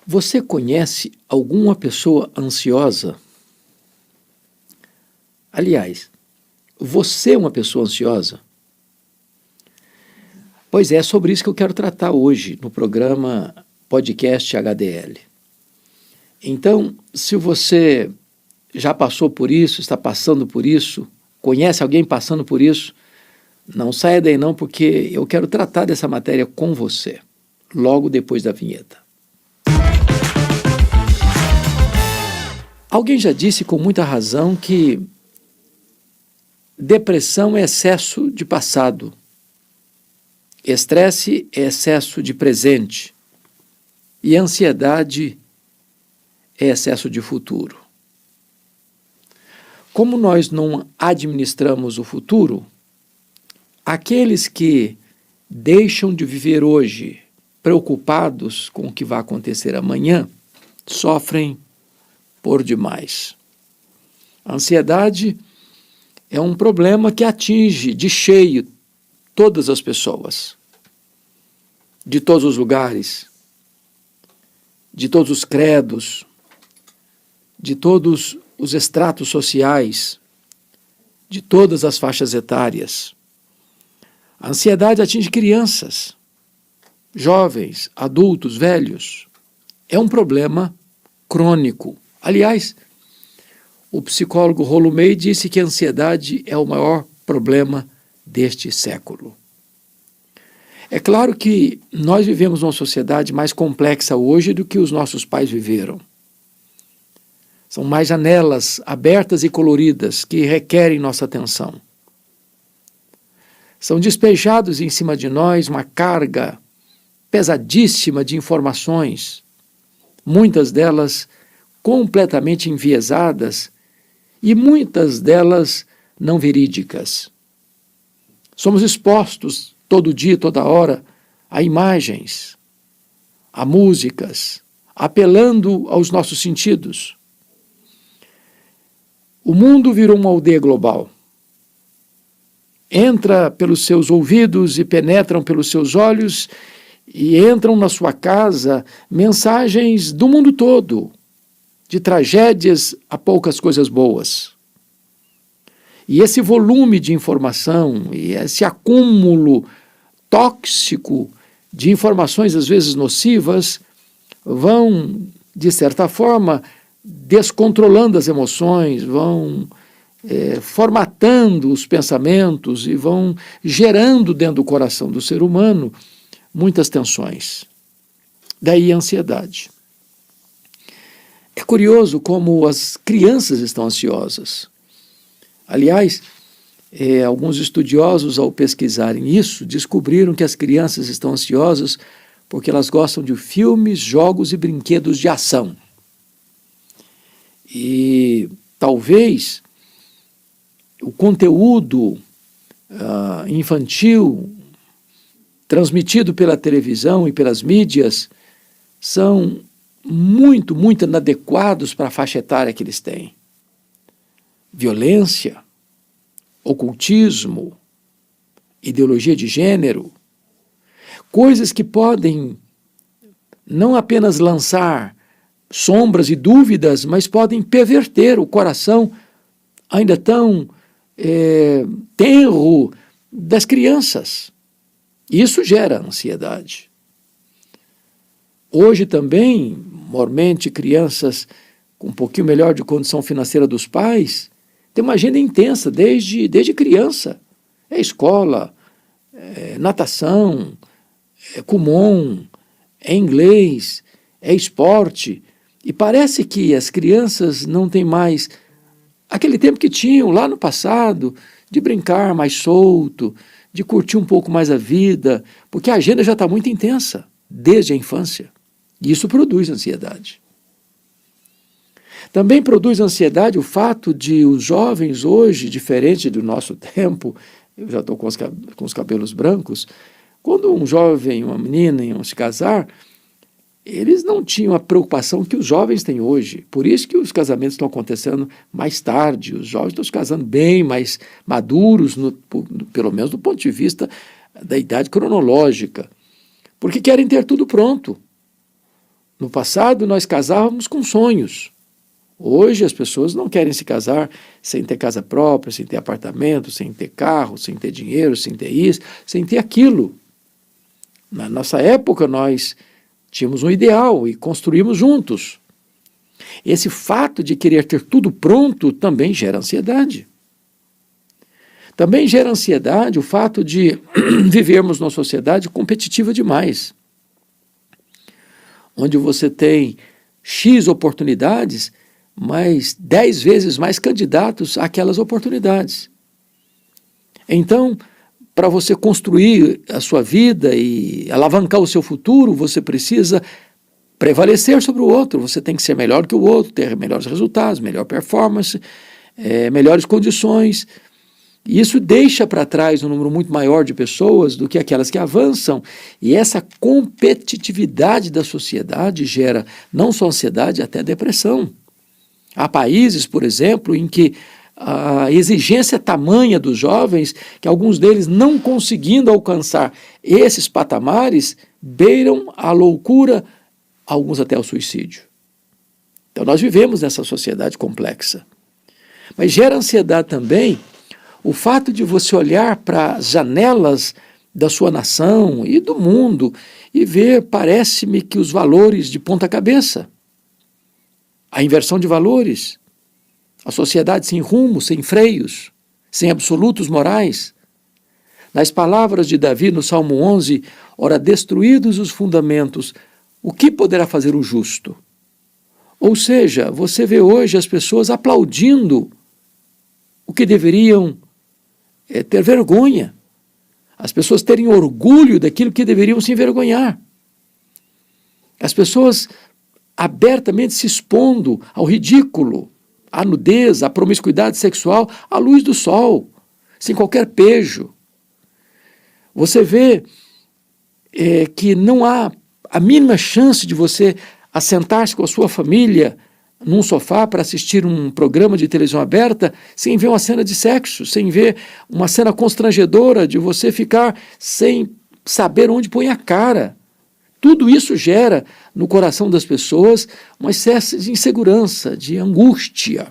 Você conhece alguma pessoa ansiosa? Aliás, você é uma pessoa ansiosa? Pois é sobre isso que eu quero tratar hoje no programa Podcast HDL. Então, se você já passou por isso, está passando por isso, conhece alguém passando por isso, não saia daí não, porque eu quero tratar dessa matéria com você, logo depois da vinheta. Alguém já disse com muita razão que depressão é excesso de passado, estresse é excesso de presente e ansiedade é excesso de futuro. Como nós não administramos o futuro, aqueles que deixam de viver hoje preocupados com o que vai acontecer amanhã sofrem por demais. A ansiedade é um problema que atinge de cheio todas as pessoas, de todos os lugares, de todos os credos, de todos os estratos sociais, de todas as faixas etárias. A ansiedade atinge crianças, jovens, adultos, velhos. É um problema crônico. Aliás, o psicólogo Rollo May disse que a ansiedade é o maior problema deste século. É claro que nós vivemos uma sociedade mais complexa hoje do que os nossos pais viveram. São mais janelas abertas e coloridas que requerem nossa atenção. São despejados em cima de nós uma carga pesadíssima de informações, muitas delas completamente enviesadas e muitas delas não verídicas. Somos expostos todo dia, toda hora, a imagens, a músicas, apelando aos nossos sentidos. O mundo virou uma aldeia global. Entra pelos seus ouvidos e penetram pelos seus olhos e entram na sua casa mensagens do mundo todo, de tragédias a poucas coisas boas. E esse volume de informação e esse acúmulo tóxico de informações às vezes nocivas vão, de certa forma, descontrolando as emoções, vão formatando os pensamentos e vão gerando dentro do coração do ser humano muitas tensões. Daí a ansiedade. É curioso como as crianças estão ansiosas. Aliás, alguns estudiosos, ao pesquisarem isso, descobriram que as crianças estão ansiosas porque elas gostam de filmes, jogos e brinquedos de ação. E talvez o conteúdo infantil transmitido pela televisão e pelas mídias são muito inadequados para a faixa etária que eles têm. Violência, ocultismo, ideologia de gênero, coisas que podem não apenas lançar sombras e dúvidas, mas podem perverter o coração ainda tão tenro das crianças. Isso gera ansiedade. Hoje também, mormente, crianças com um pouquinho melhor de condição financeira dos pais têm uma agenda intensa desde criança. É escola, é natação, é Kumon, é inglês, é esporte. E parece que as crianças não têm mais aquele tempo que tinham lá no passado de brincar mais solto, de curtir um pouco mais a vida, porque a agenda já está muito intensa desde a infância. E isso produz ansiedade. Também produz ansiedade o fato de os jovens hoje, diferente do nosso tempo, eu já estou com os cabelos brancos, quando um jovem, uma menina iam se casar, eles não tinham a preocupação que os jovens têm hoje. Por isso que os casamentos estão acontecendo mais tarde, os jovens estão se casando bem mais maduros, pelo menos do ponto de vista da idade cronológica, porque querem ter tudo pronto. No passado, nós casávamos com sonhos. Hoje, as pessoas não querem se casar sem ter casa própria, sem ter apartamento, sem ter carro, sem ter dinheiro, sem ter isso, sem ter aquilo. Na nossa época, nós tínhamos um ideal e construímos juntos. Esse fato de querer ter tudo pronto também gera ansiedade. Também gera ansiedade o fato de vivermos numa sociedade competitiva demais, onde você tem X oportunidades, mas 10 vezes mais candidatos àquelas oportunidades. Então, para você construir a sua vida e alavancar o seu futuro, você precisa prevalecer sobre o outro, você tem que ser melhor que o outro, ter melhores resultados, melhor performance, melhores condições. E isso deixa para trás um número muito maior de pessoas do que aquelas que avançam. E essa competitividade da sociedade gera não só ansiedade, até depressão. Há países, por exemplo, em que a exigência é tamanha dos jovens que alguns deles, não conseguindo alcançar esses patamares, beiram a loucura, alguns até o suicídio. Então nós vivemos nessa sociedade complexa. Mas gera ansiedade também o fato de você olhar para as janelas da sua nação e do mundo e ver, parece-me, que os valores de ponta cabeça, a inversão de valores, a sociedade sem rumo, sem freios, sem absolutos morais. Nas palavras de Davi no Salmo 11, ora, destruídos os fundamentos, o que poderá fazer o justo? Ou seja, você vê hoje as pessoas aplaudindo o que deveriam ter vergonha. As pessoas terem orgulho daquilo que deveriam se envergonhar. As pessoas abertamente se expondo ao ridículo, à nudez, à promiscuidade sexual, à luz do sol, sem qualquer pejo. Você vê que não há a mínima chance de você assentar-se com a sua família num sofá para assistir um programa de televisão aberta sem ver uma cena de sexo, sem ver uma cena constrangedora de você ficar sem saber onde põe a cara. Tudo isso gera no coração das pessoas uma espécie de insegurança, de angústia.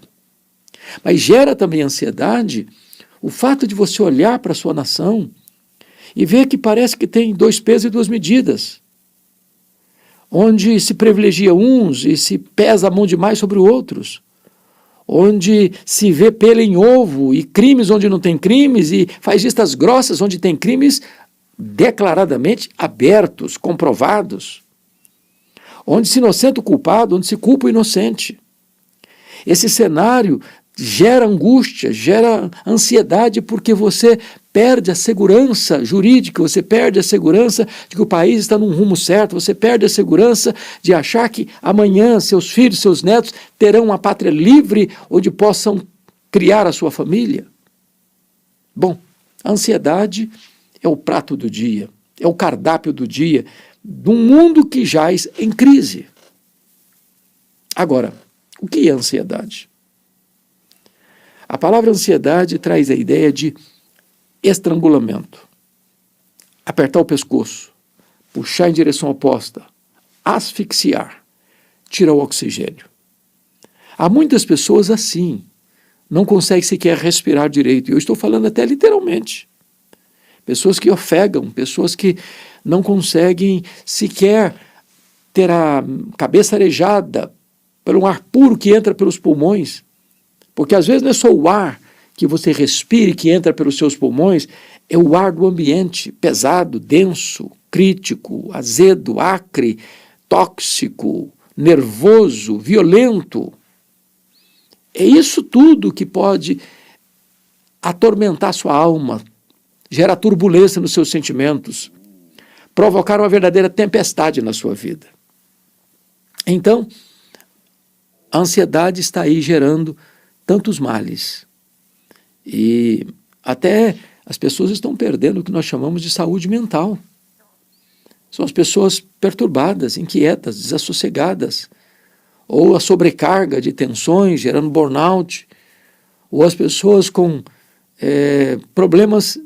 Mas gera também ansiedade o fato de você olhar para a sua nação e ver que parece que tem 2 pesos e 2 medidas, onde se privilegia uns e se pesa a mão demais sobre outros, onde se vê pelo em ovo e crimes onde não tem crimes e faz vistas grossas onde tem crimes declaradamente abertos, comprovados, onde se inocenta o culpado, onde se culpa o inocente. Esse cenário gera angústia, gera ansiedade, porque você perde a segurança jurídica, você perde a segurança de que o país está num rumo certo, você perde a segurança de achar que amanhã seus filhos, seus netos terão uma pátria livre onde possam criar a sua família. Bom, a ansiedade é o prato do dia, é o cardápio do dia de um mundo que jaz em crise. Agora, o que é ansiedade? A palavra ansiedade traz a ideia de estrangulamento, apertar o pescoço, puxar em direção oposta, asfixiar, tirar o oxigênio. Há muitas pessoas assim, não conseguem sequer respirar direito, e eu estou falando até literalmente. Pessoas que ofegam, pessoas que não conseguem sequer ter a cabeça arejada pelo ar puro que entra pelos pulmões, porque às vezes não é só o ar que você respire, que entra pelos seus pulmões, é o ar do ambiente, pesado, denso, crítico, azedo, acre, tóxico, nervoso, violento. É isso tudo que pode atormentar sua alma, gerar turbulência nos seus sentimentos, provocar uma verdadeira tempestade na sua vida. Então, a ansiedade está aí gerando tantos males. E até as pessoas estão perdendo o que nós chamamos de saúde mental. São as pessoas perturbadas, inquietas, desassossegadas, ou a sobrecarga de tensões gerando burnout, ou as pessoas com problemas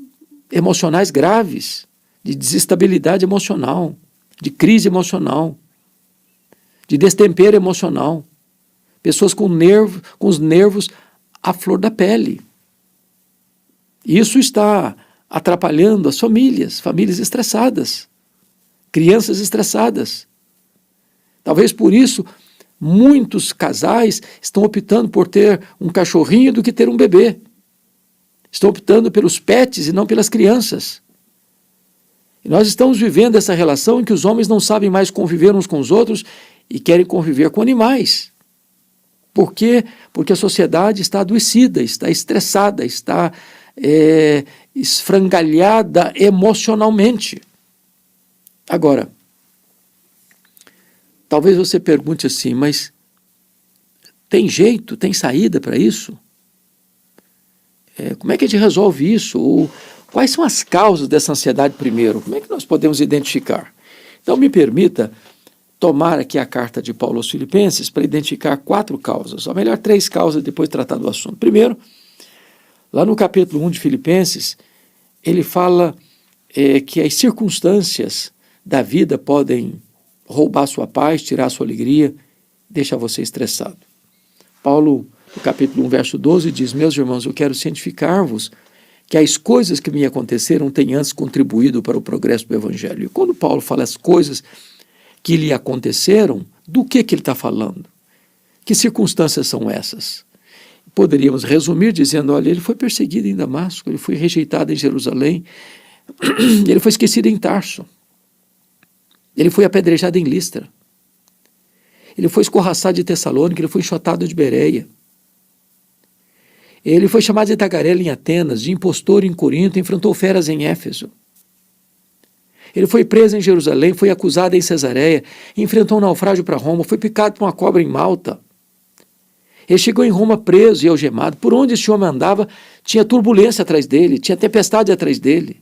emocionais graves, de desestabilidade emocional, de crise emocional. de destempero emocional, pessoas com os nervos à flor da pele. Isso está atrapalhando as famílias estressadas, crianças estressadas. Talvez por isso muitos casais estão optando por ter um cachorrinho do que ter um bebê. Estão optando pelos pets e não pelas crianças. E nós estamos vivendo essa relação em que os homens não sabem mais conviver uns com os outros e querem conviver com animais. Por quê? Porque a sociedade está adoecida, está estressada, está esfrangalhada emocionalmente. Agora, talvez você pergunte assim, mas tem jeito, tem saída para isso? Como é que a gente resolve isso? Ou quais são as causas dessa ansiedade primeiro? Como é que nós podemos identificar? Então me permita tomar aqui a carta de Paulo aos Filipenses para identificar 4 causas, ou melhor, 3 causas, depois de tratar do assunto. Primeiro, lá no capítulo 1 de Filipenses, ele fala que as circunstâncias da vida podem roubar sua paz, tirar sua alegria, deixar você estressado. Paulo, no capítulo 1, verso 12, diz: meus irmãos, eu quero cientificar-vos que as coisas que me aconteceram têm antes contribuído para o progresso do Evangelho. E quando Paulo fala as coisas que lhe aconteceram, do que ele está falando? Que circunstâncias são essas? Poderíamos resumir dizendo, olha, ele foi perseguido em Damasco, ele foi rejeitado em Jerusalém, ele foi esquecido em Tarso, ele foi apedrejado em Listra, ele foi escorraçado de Tessalônica, ele foi enxotado de Bereia, ele foi chamado de tagarela em Atenas, de impostor em Corinto, enfrentou feras em Éfeso. Ele foi preso em Jerusalém, foi acusado em Cesareia, enfrentou um naufrágio para Roma, foi picado por uma cobra em Malta. Ele chegou em Roma preso e algemado. Por onde esse homem andava, tinha turbulência atrás dele, tinha tempestade atrás dele.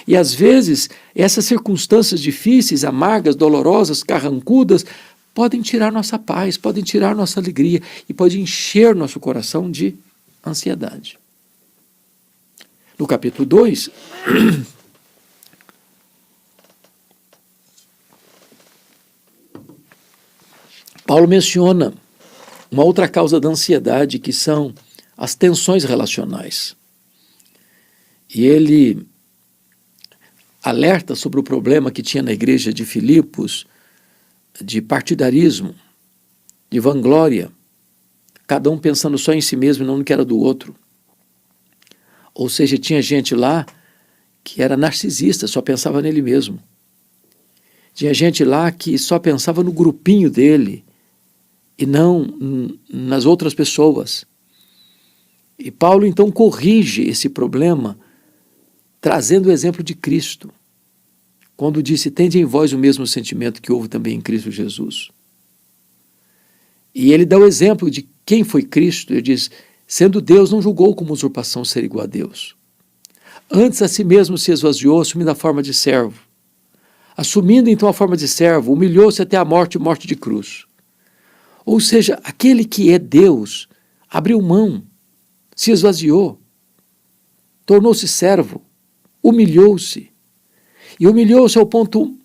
E às vezes, essas circunstâncias difíceis, amargas, dolorosas, carrancudas, podem tirar nossa paz, podem tirar nossa alegria e podem encher nosso coração de ansiedade. No capítulo 2, Paulo menciona uma outra causa da ansiedade, que são as tensões relacionais. E ele alerta sobre o problema que tinha na igreja de Filipos, de partidarismo, de vanglória, cada um pensando só em si mesmo e não no que era do outro. Ou seja, tinha gente lá que era narcisista, só pensava nele mesmo. Tinha gente lá que só pensava no grupinho dele e não nas outras pessoas. E Paulo então corrige esse problema trazendo o exemplo de Cristo, quando disse: tende em vós o mesmo sentimento que houve também em Cristo Jesus. E ele dá o exemplo de quem foi Cristo. Ele diz: sendo Deus, não julgou como usurpação ser igual a Deus. Antes a si mesmo se esvaziou, assumindo a forma de servo. Assumindo então a forma de servo, humilhou-se até a morte de cruz. Ou seja, aquele que é Deus abriu mão, se esvaziou, tornou-se servo, humilhou-se. E humilhou-se ao ponto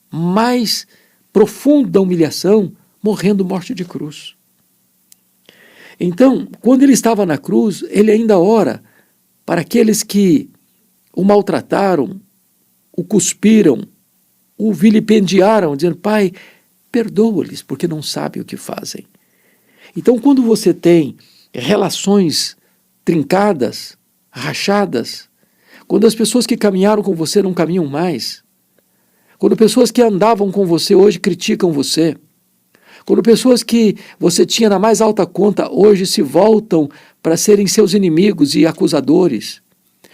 mais profundo da humilhação, morrendo morte de cruz. Então, quando ele estava na cruz, ele ainda ora para aqueles que o maltrataram, o cuspiram, o vilipendiaram, dizendo: Pai, perdoa-lhes, porque não sabem o que fazem. Então, quando você tem relações trincadas, rachadas, quando as pessoas que caminharam com você não caminham mais, quando pessoas que andavam com você hoje criticam você, quando pessoas que você tinha na mais alta conta hoje se voltam para serem seus inimigos e acusadores,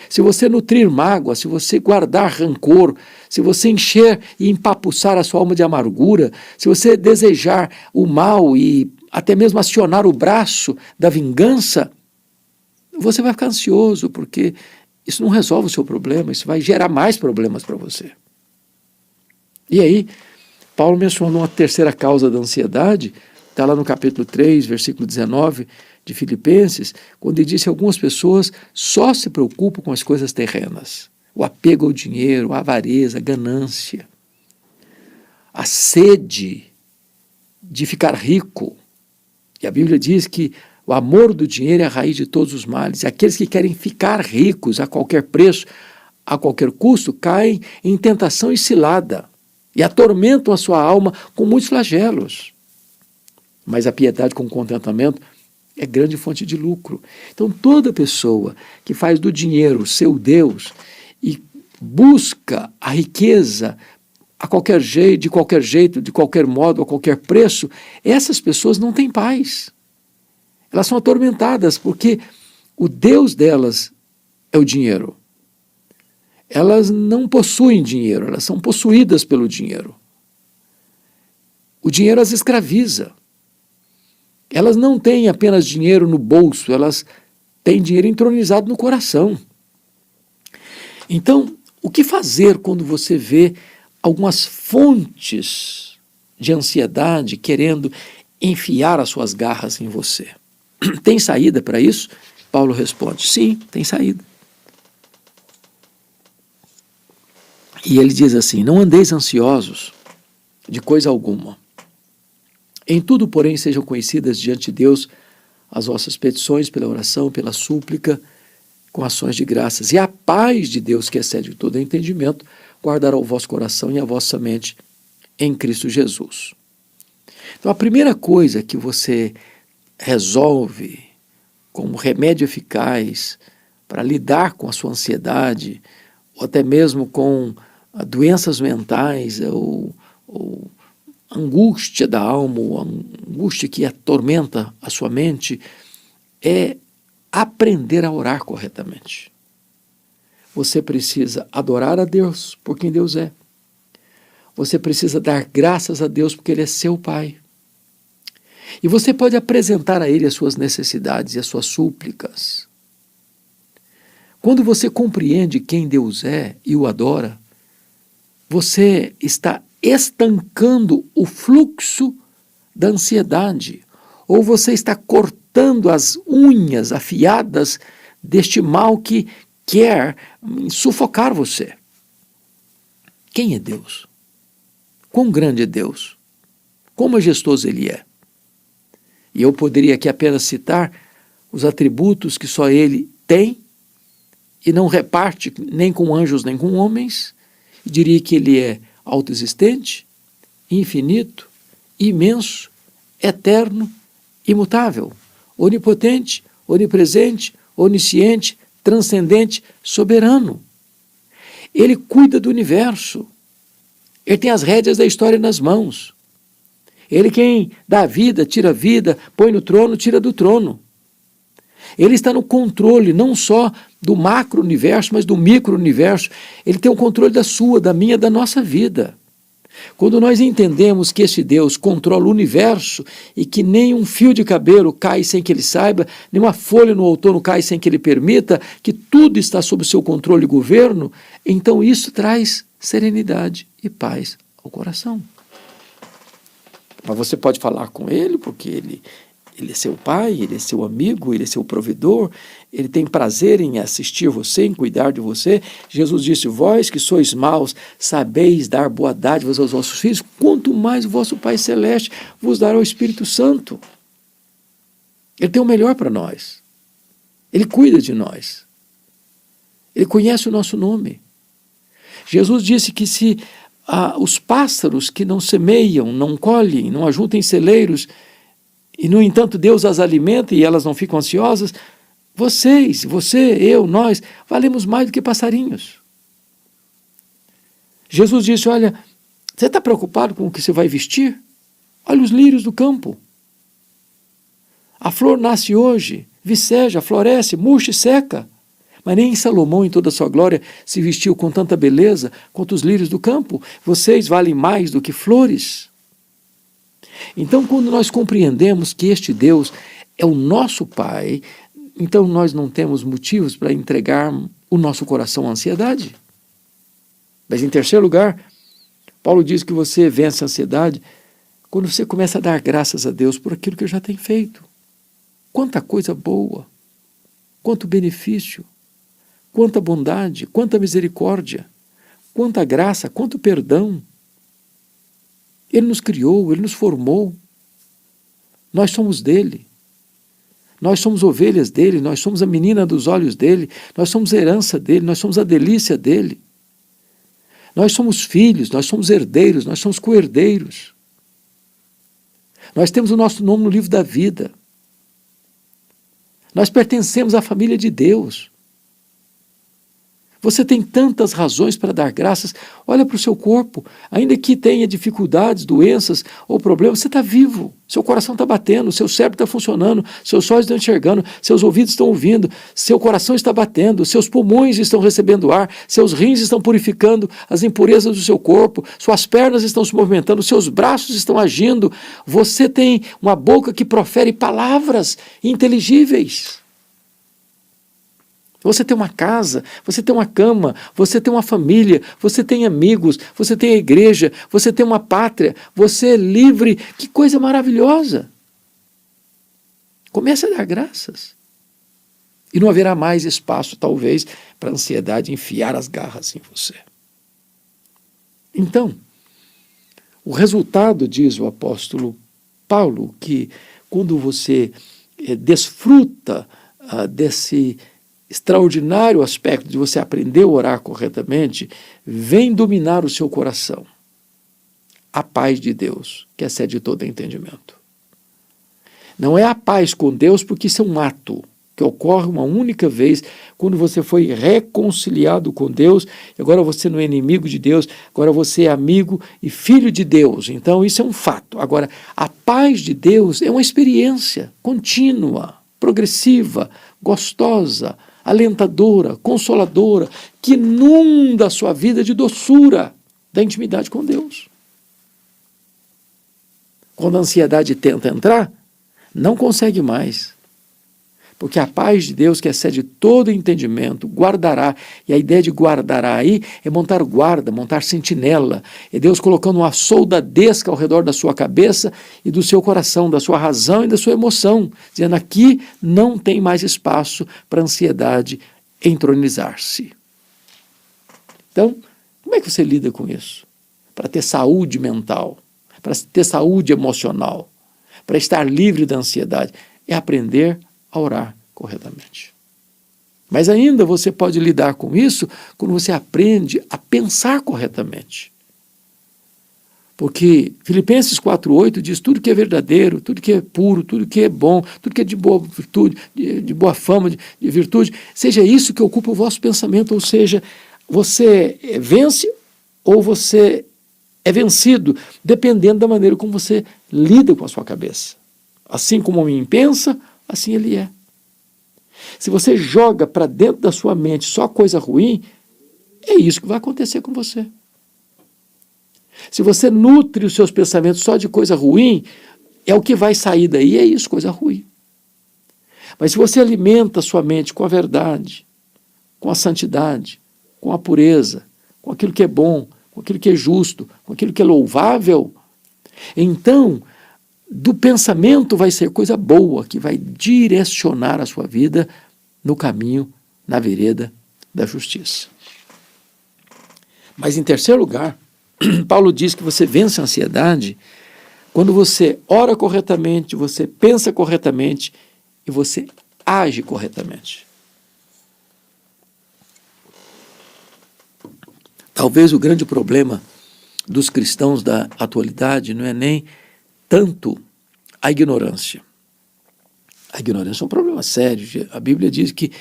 se você nutrir mágoa, se você guardar rancor, se você encher e empapuçar a sua alma de amargura, se você desejar o mal e até mesmo acionar o braço da vingança, você vai ficar ansioso, porque isso não resolve o seu problema, isso vai gerar mais problemas para você. E aí, Paulo mencionou uma terceira causa da ansiedade, está lá no capítulo 3, versículo 19 de Filipenses, quando ele disse que algumas pessoas só se preocupam com as coisas terrenas. O apego ao dinheiro, a avareza, a ganância, a sede de ficar rico. E a Bíblia diz que o amor do dinheiro é a raiz de todos os males. E aqueles que querem ficar ricos a qualquer preço, a qualquer custo, caem em tentação e cilada e atormentam a sua alma com muitos flagelos. Mas a piedade com contentamento é grande fonte de lucro. Então toda pessoa que faz do dinheiro seu Deus e busca a riqueza a qualquer jeito, de qualquer modo, a qualquer preço, essas pessoas não têm paz. Elas são atormentadas porque o Deus delas é o dinheiro. Elas não possuem dinheiro, elas são possuídas pelo dinheiro. O dinheiro as escraviza. Elas não têm apenas dinheiro no bolso, elas têm dinheiro entronizado no coração. Então, o que fazer quando você vê algumas fontes de ansiedade querendo enfiar as suas garras em você? Tem saída para isso? Paulo responde, sim, tem saída. E ele diz assim, não andeis ansiosos de coisa alguma. Em tudo, porém, sejam conhecidas diante de Deus as vossas petições pela oração, pela súplica, com ações de graças. E a paz de Deus, que excede todo entendimento, guardará o vosso coração e a vossa mente em Cristo Jesus. Então, a primeira coisa que você resolve como remédio eficaz para lidar com a sua ansiedade, ou até mesmo com doenças mentais, ou angústia da alma, ou angústia que atormenta a sua mente, é aprender a orar corretamente. Você precisa adorar a Deus por quem Deus é. Você precisa dar graças a Deus porque Ele é seu Pai. E você pode apresentar a Ele as suas necessidades e as suas súplicas. Quando você compreende quem Deus é e o adora, você está estancando o fluxo da ansiedade, ou você está cortando as unhas afiadas deste mal que quer sufocar você. Quem é Deus? Quão grande é Deus? Quão majestoso Ele é? E eu poderia aqui apenas citar os atributos que só Ele tem e não reparte nem com anjos nem com homens. E diria que Ele é autoexistente, infinito, imenso, eterno, imutável, onipotente, onipresente, onisciente, transcendente, soberano. Ele cuida do universo. Ele tem as rédeas da história nas mãos. Ele quem dá vida, tira a vida, põe no trono, tira do trono. Ele está no controle não só do macro-universo, mas do micro-universo. Ele tem o controle da sua, da minha, da nossa vida. Quando nós entendemos que esse Deus controla o universo e que nem um fio de cabelo cai sem que Ele saiba, nem uma folha no outono cai sem que Ele permita, que tudo está sob o seu controle e governo, então isso traz serenidade e paz ao coração. Mas você pode falar com Ele, porque Ele é seu pai, Ele é seu amigo, Ele é seu provedor, Ele tem prazer em assistir você, em cuidar de você. Jesus disse, vós que sois maus, sabeis dar boa dádivas aos vossos filhos, quanto mais o vosso Pai Celeste vos dará o Espírito Santo. Ele tem o melhor para nós. Ele cuida de nós. Ele conhece o nosso nome. Jesus disse que se os pássaros que não semeiam, não colhem, não ajuntam em celeiros, e no entanto Deus as alimenta e elas não ficam ansiosas, você, eu, nós, valemos mais do que passarinhos. Jesus disse, olha, você está preocupado com o que você vai vestir? Olha os lírios do campo. A flor nasce hoje, viceja, floresce, murcha e seca. Mas nem Salomão, em toda a sua glória, se vestiu com tanta beleza quanto os lírios do campo. Vocês valem mais do que flores. Então, quando nós compreendemos que este Deus é o nosso Pai, então nós não temos motivos para entregar o nosso coração à ansiedade. Mas, em terceiro lugar, Paulo diz que você vence a ansiedade quando você começa a dar graças a Deus por aquilo que já tem feito. Quanta coisa boa, quanto benefício, quanta bondade, quanta misericórdia, quanta graça, quanto perdão. Ele nos criou, Ele nos formou, Nós somos dele. Nós somos ovelhas dele, nós somos a menina dos olhos dele, nós somos herança dele, nós somos a delícia dele. Nós somos filhos, nós somos herdeiros, nós somos co-herdeiros. Nós temos o nosso nome no livro da vida. Nós pertencemos à família de Deus. Você tem tantas razões para dar graças. Olha para o seu corpo. Ainda que tenha dificuldades, doenças ou problemas, você está vivo. Seu coração está batendo, seu cérebro está funcionando, seus olhos estão enxergando, seus ouvidos estão ouvindo, seu coração está batendo, seus pulmões estão recebendo ar, seus rins estão purificando as impurezas do seu corpo, suas pernas estão se movimentando, seus braços estão agindo. Você tem uma boca que profere palavras inteligíveis. Você tem uma casa, você tem uma cama, você tem uma família, você tem amigos, você tem a igreja, você tem uma pátria, você é livre. Que coisa maravilhosa! Comece a dar graças. E não haverá mais espaço, talvez, para a ansiedade enfiar as garras em você. Então, o resultado, diz o apóstolo Paulo, que quando você desfruta desse extraordinário aspecto de você aprender a orar corretamente, vem dominar o seu coração. A paz de Deus, que excede todo entendimento. Não é a paz com Deus, porque isso é um ato que ocorre uma única vez, quando você foi reconciliado com Deus, e agora você não é inimigo de Deus, agora você é amigo e filho de Deus. Então isso é um fato. Agora, a paz de Deus é uma experiência contínua, progressiva, gostosa, alentadora, consoladora, que inunda a sua vida de doçura da intimidade com Deus. Quando a ansiedade tenta entrar, não consegue mais. Porque a paz de Deus, que excede todo entendimento, guardará. E a ideia de guardará aí é montar guarda, montar sentinela. É Deus colocando uma soldadesca ao redor da sua cabeça e do seu coração, da sua razão e da sua emoção, dizendo: aqui não tem mais espaço para a ansiedade entronizar-se. Então, como é que você lida com isso? Para ter saúde mental, para ter saúde emocional, para estar livre da ansiedade, é aprender a orar corretamente. Mas ainda você pode lidar com isso quando você aprende a pensar corretamente. Porque Filipenses 4,8 diz: tudo que é verdadeiro, tudo que é puro, tudo que é bom, tudo que é de boa virtude, de boa fama, de virtude, seja isso que ocupa o vosso pensamento. Ou seja, você vence ou você é vencido, dependendo da maneira como você lida com a sua cabeça. Assim como o homem pensa, assim ele é. Se você joga para dentro da sua mente só coisa ruim, é isso que vai acontecer com você. Se você nutre os seus pensamentos só de coisa ruim, é o que vai sair daí, é isso, coisa ruim. Mas se você alimenta a sua mente com a verdade, com a santidade, com a pureza, com aquilo que é bom, com aquilo que é justo, com aquilo que é louvável, então do pensamento vai ser coisa boa, que vai direcionar a sua vida no caminho, na vereda da justiça. Mas em terceiro lugar, Paulo diz que você vence a ansiedade quando você ora corretamente, você pensa corretamente e você age corretamente. Talvez o grande problema dos cristãos da atualidade não é nem tanto a ignorância. A ignorância é um problema sério. A Bíblia diz que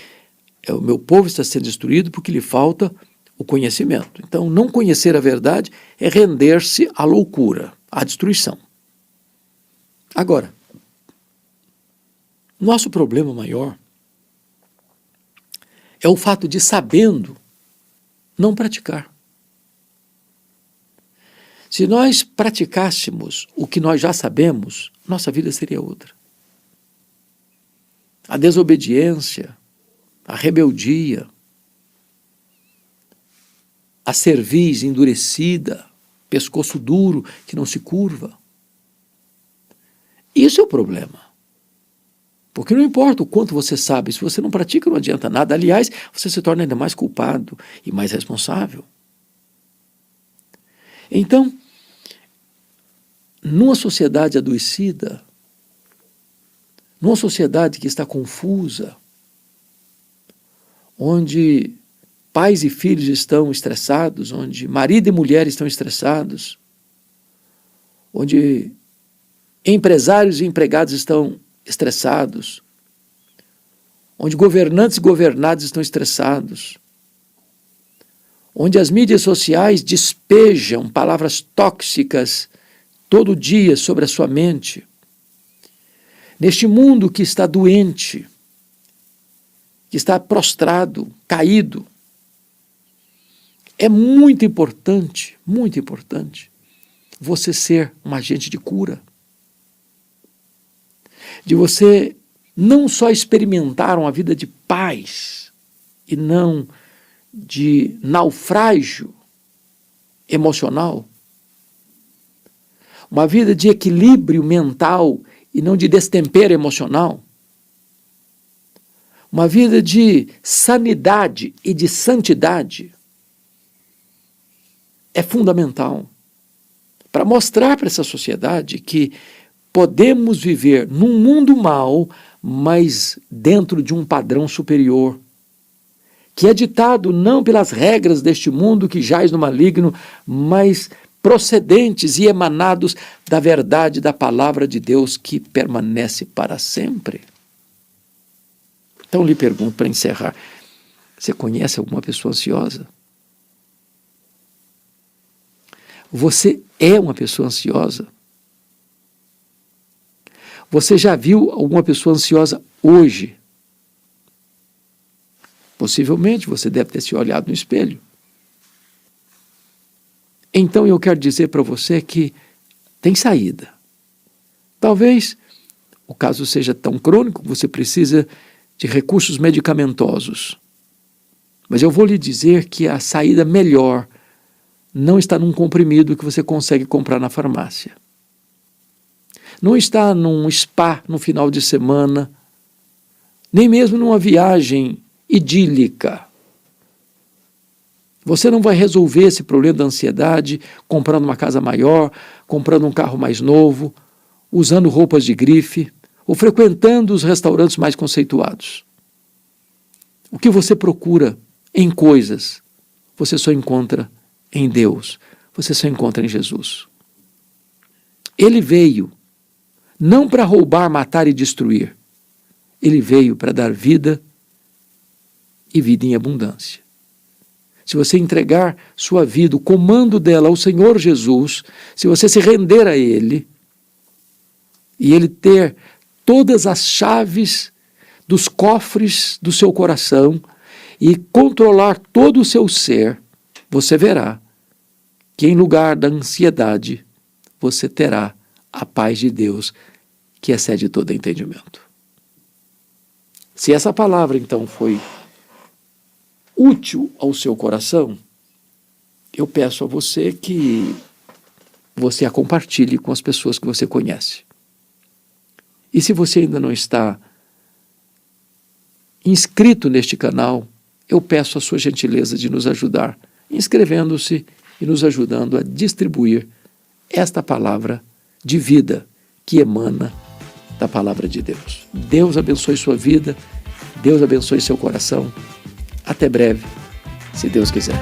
o meu povo está sendo destruído porque lhe falta o conhecimento. Então, não conhecer a verdade é render-se à loucura, à destruição. Agora, nosso problema maior é o fato de, sabendo, não praticar. Se nós praticássemos o que nós já sabemos, nossa vida seria outra. A desobediência, a rebeldia, a cerviz endurecida, pescoço duro que não se curva. Isso é o problema. Porque não importa o quanto você sabe, se você não pratica não adianta nada. Aliás, você se torna ainda mais culpado e mais responsável. Então, numa sociedade adoecida, numa sociedade que está confusa, onde pais e filhos estão estressados, onde marido e mulher estão estressados, onde empresários e empregados estão estressados, onde governantes e governados estão estressados, onde as mídias sociais despejam palavras tóxicas todo dia sobre a sua mente. Neste mundo que está doente, que está prostrado, caído, é muito importante você ser um agente de cura. De você não só experimentar uma vida de paz e não de naufrágio emocional, uma vida de equilíbrio mental e não de destempero emocional, uma vida de sanidade e de santidade, é fundamental para mostrar para essa sociedade que podemos viver num mundo mau, mas dentro de um padrão superior, que é ditado não pelas regras deste mundo que jaz no maligno, mas procedentes e emanados da verdade da palavra de Deus que permanece para sempre. Então lhe pergunto para encerrar, você conhece alguma pessoa ansiosa? Você é uma pessoa ansiosa? Você já viu alguma pessoa ansiosa hoje? Possivelmente você deve ter se olhado no espelho. Então eu quero dizer para você que tem saída. Talvez o caso seja tão crônico que você precisa de recursos medicamentosos. Mas eu vou lhe dizer que a saída melhor não está num comprimido que você consegue comprar na farmácia. Não está num spa no final de semana, nem mesmo numa viagem idílica. Você não vai resolver esse problema da ansiedade comprando uma casa maior, comprando um carro mais novo, usando roupas de grife ou frequentando os restaurantes mais conceituados. O que você procura em coisas, você só encontra em Deus, você só encontra em Jesus. Ele veio não para roubar, matar e destruir. Ele veio para dar vida e vida em abundância. Se você entregar sua vida, o comando dela ao Senhor Jesus, se você se render a Ele, e Ele ter todas as chaves dos cofres do seu coração e controlar todo o seu ser, você verá que em lugar da ansiedade, você terá a paz de Deus, que excede todo entendimento. Se essa palavra, então, foi útil ao seu coração, eu peço a você que você a compartilhe com as pessoas que você conhece. E se você ainda não está inscrito neste canal, eu peço a sua gentileza de nos ajudar, inscrevendo-se e nos ajudando a distribuir esta palavra de vida que emana da palavra de Deus. Deus abençoe sua vida, Deus abençoe seu coração. Até breve, se Deus quiser.